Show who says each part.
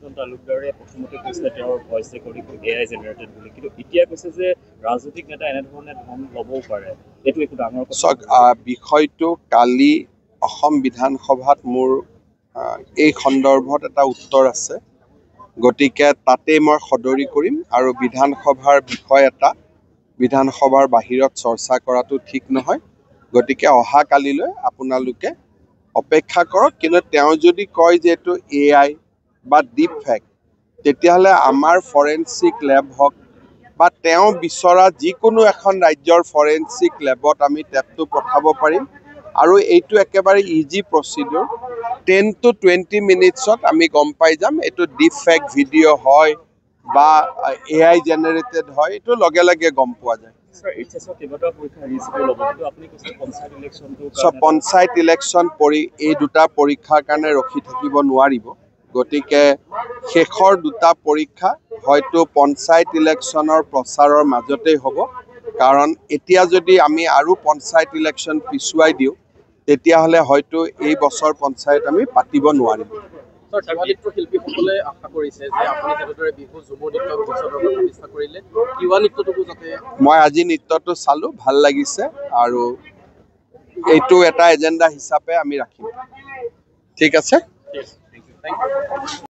Speaker 1: ৰতন তালুকদাৰে প্ৰথমতে কৈছিলে তেওঁৰ ভইচ ৰেকৰ্ডিং AI জেনেৰেটেড বুলি, কিন্তু এতিয়া কৈছে যে ৰাজনৈতিক নেতা এনেধৰণে ধন ল'বও পাৰে। এইটো একো ডাঙৰ কথা।
Speaker 2: বিষয়টো কালি অসম বিধানসভাত মোৰ এই সন্দৰ্ভত এটা উত্তৰ আছে, গতিকে তাতেই মই সদৰি কৰিম আৰু বিধানসভাৰ বিষয় এটা বিধানসভাৰ বাহিৰত চৰ্চা কৰাটো ঠিক নহয়। গতিকে অহা কালিলৈ আপোনালোকে অপেক্ষা কৰক। কিন্তু তেওঁ যদি কয় যে এইটো AI বা ডিপ ফেক, তেতিয়াহ'লে আমাৰ ফৰেনচিক লেব হওক বা তেওঁ বিচৰা যিকোনো এখন ৰাজ্যৰ ফৰেনচিক লেবত আমি টেপটো পঠাব পাৰিম আৰু এইটো একেবাৰে ইজি প্ৰচিডিউৰ। 10 to 20 মিনিটছত আমি গম পাই যাম এইটো ডিপ ফেক ভিডিঅ' হয় বা AI জেনেৰেটেড হয়, এইটো লগে লগে গম পোৱা যায়। পঞ্চায়ত ইলেকশ্যন এই দুটা পৰীক্ষাৰ কাৰণে ৰখি থাকিব নোৱাৰিব। গতিকে শেষৰ দুটা পৰীক্ষা হয়তো পঞ্চায়ত ইলেকশ্যনৰ প্ৰচাৰৰ মাজতেই হ'ব, কাৰণ এতিয়া যদি আমি আৰু পঞ্চায়ত ইলেকশ্যন পিছুৱাই দিওঁ তেতিয়াহ'লে হয়তো এই বছৰ পঞ্চায়ত আমি পাতিব নোৱাৰিম।
Speaker 3: শিল্পীসকলে আশা কৰিছে যে আপুনি যেনেদৰে বিহু ঝুমুৰ নৃত্য প্ৰতিষ্ঠা কৰিলে, তিৱা নৃত্যটোকো যাতে
Speaker 2: মই আজি নৃত্যটো চালোঁ, ভাল লাগিছে আৰু এইটো এটা এজেণ্ডা হিচাপে আমি ৰাখিম। ঠিক আছে।